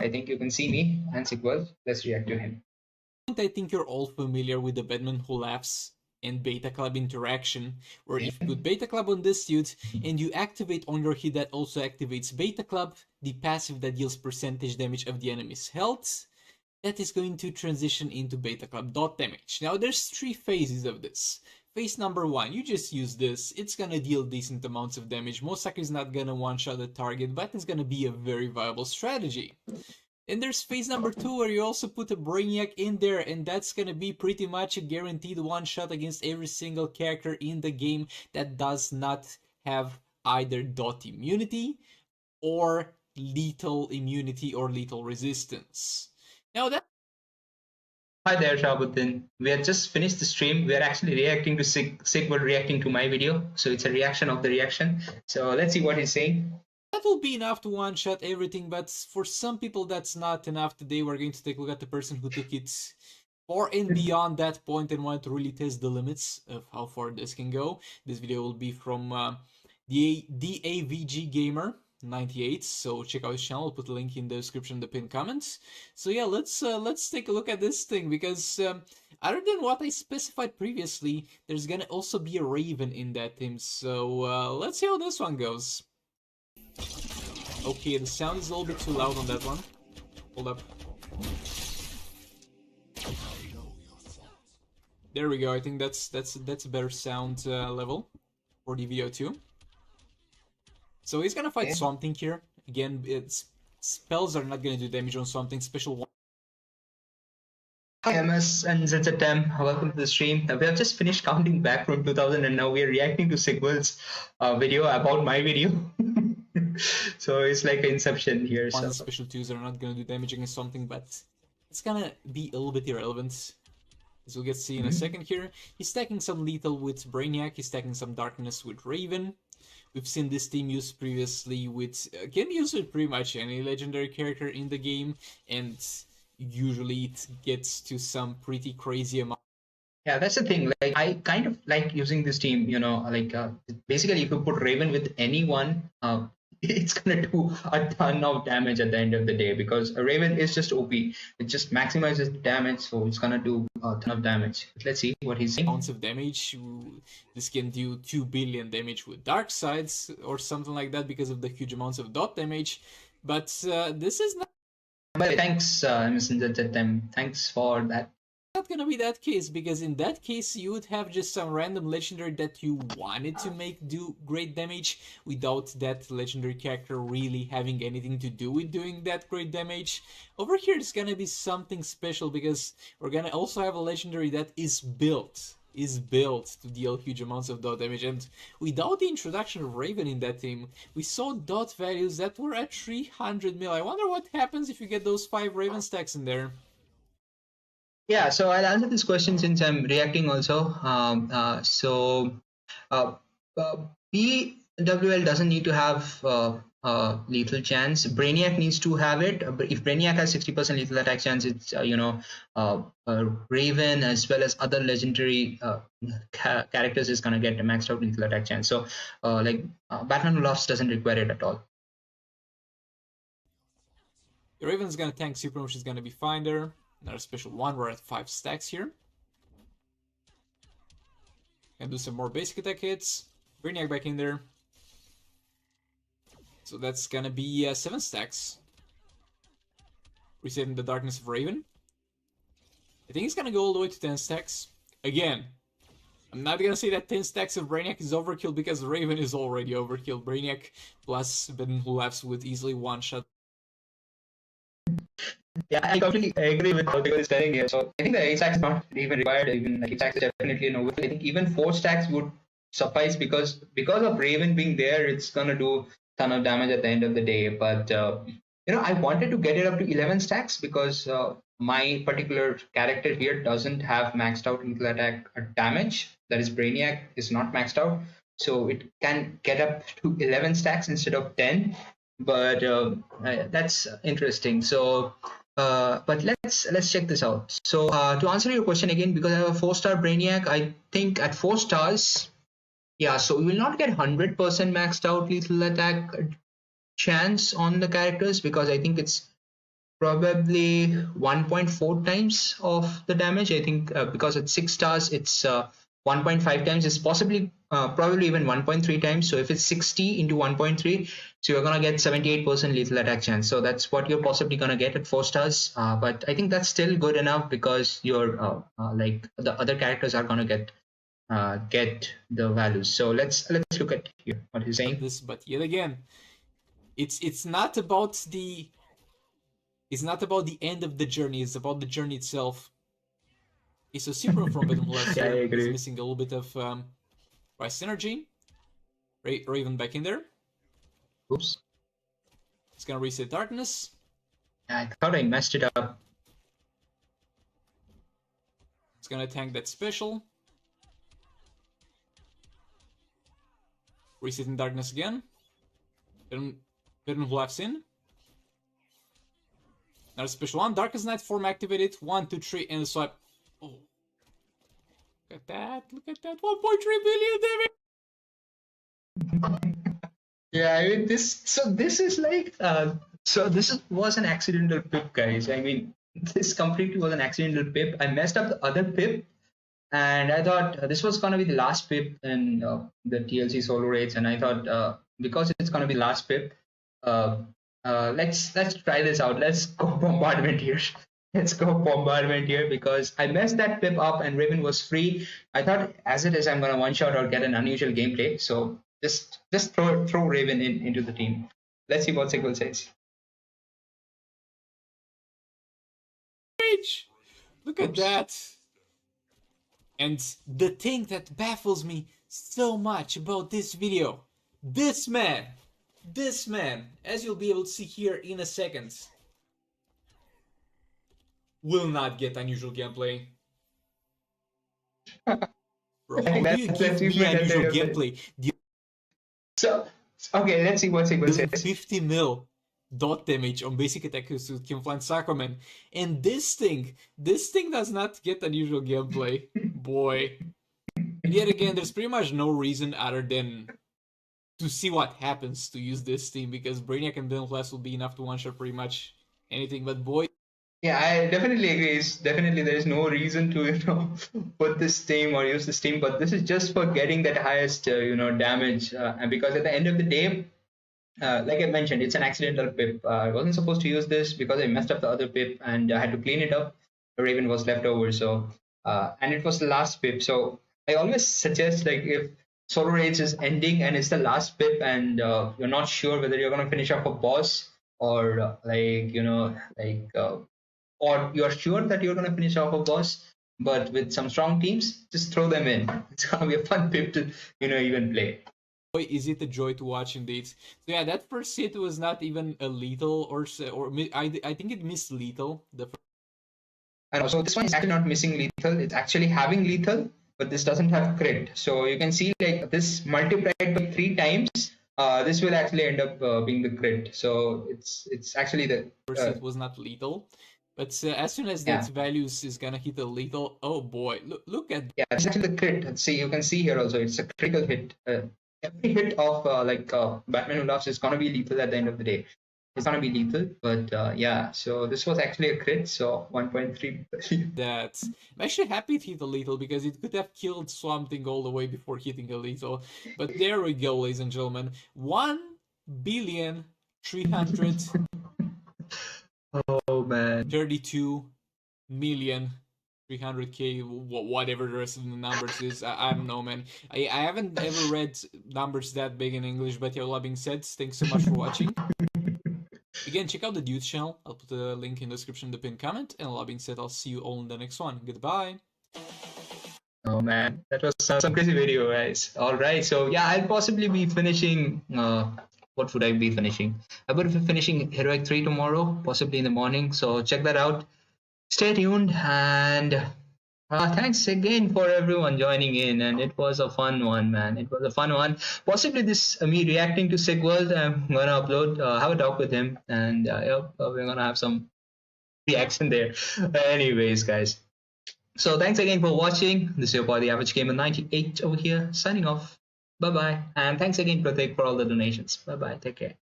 I think you can see me and Sigvald. Let's react to him. I think you're all familiar with the Batman Who Laughs and Beta Club interaction, where if you put Beta Club on this suit and you activate on your hit that also activates Beta Club, the passive that deals percentage damage of the enemy's health, that is going to transition into Beta Club dot damage. Now there's 3 phases of this. Phase number 1, you just use this, it's gonna deal decent amounts of damage, most likely is not gonna one-shot the target, but it's gonna be a very viable strategy. And there's phase number 2 where you also put a Brainiac in there, and that's gonna be pretty much a guaranteed one shot against every single character in the game that does not have either dot immunity or lethal immunity or lethal resistance. Now that Hi there, Shabuddin. We had just finished the stream. We are actually reacting to Sigvald reacting to my video. So it's a reaction of the reaction. So let's see what he's saying. that will be enough to one-shot everything, but for some people that's not enough. Today we're going to take a look at the person who took it far and beyond that point and wanted to really test the limits of how far this can go. This video will be from the DAVG Gamer 98, so check out his channel. I'll put a link in the description, the pinned comments. So yeah, let's take a look at this thing, because other than what I specified previously, there's gonna also be a Raven in that team. So let's see how this one goes. Okay, the sound is a little bit too loud on that one. Hold up. There we go. I think that's a better sound level for the video too. So he's gonna fight something here. Again, spells are not gonna do damage on something. Special one. Hi MS and ZZM, welcome to the stream. We have just finished counting back from 2000 and now we are reacting to Sigvald's video about my video. So it's like an Inception here. One So. special 2s are not gonna do damage against something, but it's gonna be a little bit irrelevant. As we'll get to see in a second here. He's stacking some lethal with Brainiac, he's stacking some darkness with Raven. We've seen this team used previously with, can be used with pretty much any legendary character in the game, and usually it gets to some pretty crazy amount. Yeah, that's the thing. Like, I kind of like using this team, you know, like basically if you put Raven with anyone, it's gonna do a ton of damage at the end of the day, because a Raven is just OP. It just maximizes the damage, so it's gonna do a ton of damage. But let's see what he's saying. Amounts of damage. This can do 2 billion damage with dark sides or something like that because of the huge amounts of dot damage. But this is not. But thanks, MSN, thanks for that. Not gonna be that case, because in that case you would have just some random legendary that you wanted to make do great damage without that legendary character really having anything to do with doing that great damage. Over here it's gonna be something special, because we're gonna also have a legendary that is built to deal huge amounts of dot damage, and without the introduction of Raven in that team, we saw dot values that were at 300 mil. I wonder what happens if you get those 5 Raven stacks in there. Yeah, so I'll answer this question since I'm reacting also. PWL doesn't need to have lethal chance. Brainiac needs to have it. But if Brainiac has 60% lethal attack chance, it's Raven as well as other legendary characters is gonna get a maxed out lethal attack chance. So Batman Who Laughs doesn't require it at all. The Raven's gonna tank Super, which is gonna be fine there. Another special 1, we're at 5 stacks here. Gonna do some more basic attack hits. Brainiac back in there. So that's gonna be 7 stacks. Resetting the darkness of Raven. I think it's gonna go all the way to 10 stacks. Again, I'm not gonna say that 10 stacks of Brainiac is overkill, because Raven is already overkill. Brainiac plus Batman Who Laughs would easily one-shot. Yeah, I completely agree with what is telling here. So I think the 8 stacks is not even required. Even like 8 stacks is definitely no. I think even 4 stacks would suffice, because of Raven being there, it's gonna do a ton of damage at the end of the day. But I wanted to get it up to 11 stacks, because my particular character here doesn't have maxed out lethal attack damage. That is, Brainiac is not maxed out, so it can get up to 11 stacks instead of 10. But that's interesting. So but let's check this out. So to answer your question again, because I have a 4-star Brainiac, I think at 4 stars, yeah, so we will not get 100% maxed out lethal attack chance on the characters, because I think it's probably 1.4 times of the damage. I think because it's 6 stars, it's 1.5 times. It's possibly probably even 1.3 times. So if it's 60 into 1.3, so you're gonna get 78% lethal attack chance. So that's what you're possibly gonna get at 4 stars. But I think that's still good enough because you're like the other characters are gonna get the values. So let's look at here what he's saying. This, but yet again, it's not about the end of the journey. It's about the journey itself. Okay, so Super from Bedlam left Yeah, I here is agree. missing a little bit of price synergy. Raven back in there. Oops. It's gonna reset darkness. I thought I messed it up. It's gonna tank that special. Resetting darkness again. Bedlam laughs in. Another special one. Darkest Night form activated. 1, 2, 3, and a swipe. Oh. Look at that. Look at that. 1.3 billion damage. Yeah, I mean this is like was an accidental pip, guys. I mean, this completely was an accidental pip. I messed up the other pip, and I thought this was gonna be the last pip in the TLC solo raids, and I thought because it's gonna be the last pip, uh, let's try this out. Let's go bombardment here. Let's go bombardment here because I messed that pip up and Raven was free. I thought as it is I'm gonna one shot or get an unusual gameplay. So just throw Raven into the team. Let's see what Sigvald says. Look at that. And the thing that baffles me so much about this video, this man, as you'll be able to see here in a second, will not get unusual gameplay. Bro, how do you give me unusual gameplay? So, okay, let's see what Sigvald says. 50 mil dot damage on basic attack with Camouflage Sacrament. And this thing does not get unusual gameplay. Boy. And yet again, there's pretty much no reason other than to see what happens to use this team, because Brainiac and Bedlam will be enough to one-shot pretty much anything, but boy. Yeah, I definitely agree. Definitely, there is no reason to put this team or use this team, but this is just for getting that highest damage. And because at the end of the day, like I mentioned, it's an accidental pip. I wasn't supposed to use this because I messed up the other pip and I had to clean it up. The Raven was left over, so and it was the last pip. So I always suggest, like, if solo raids is ending and it's the last pip and you're not sure whether you're gonna finish off a boss or or you're sure that you're going to finish off a boss, but with some strong teams, just throw them in. It's going to be a fun pip to even play. Boy, is it a joy to watch indeed. So yeah, that first hit was not even a lethal, or I think it missed lethal. And also this one is actually not missing lethal, it's actually having lethal, but this doesn't have crit. So you can see, like, this multiplied by 3 times, this will actually end up being the crit. So it's actually the first hit was not lethal. But as soon as that values is gonna hit a lethal, oh boy, look at. Yeah, it's actually the crit. See, you can see here also, it's a critical hit. Every hit of Batman Who Laughs is gonna be lethal at the end of the day. It's gonna be lethal, but yeah. So this was actually a crit. So 1.3. That I'm actually happy it hit a lethal because it could have killed Swamp Thing all the way before hitting a lethal. But there we go, ladies and gentlemen. 1,300,000,000. Oh man. 32,300,000, whatever the rest of the numbers is. I don't know, man. I haven't ever read numbers that big in English, but yeah, all that being said, thanks so much for watching. Again, check out the Dude's channel. I'll put a link in the description in the pinned comment. And all that being said, I'll see you all in the next one. Goodbye. Oh man, that was some crazy video, guys. All right, so yeah, I'll possibly be finishing. What would I be finishing? I would be finishing Heroic 3 tomorrow, possibly in the morning. So check that out. Stay tuned, and thanks again for everyone joining in. And it was a fun one, man. It was a fun one. Possibly this me reacting to Sigvald. I'm gonna upload, have a talk with him, and we're gonna have some reaction there. Anyways, guys. So thanks again for watching. This is your boy, the Average Gamer 98 over here, signing off. Bye bye, and thanks again, Pratik, for all the donations. Bye bye. Take care.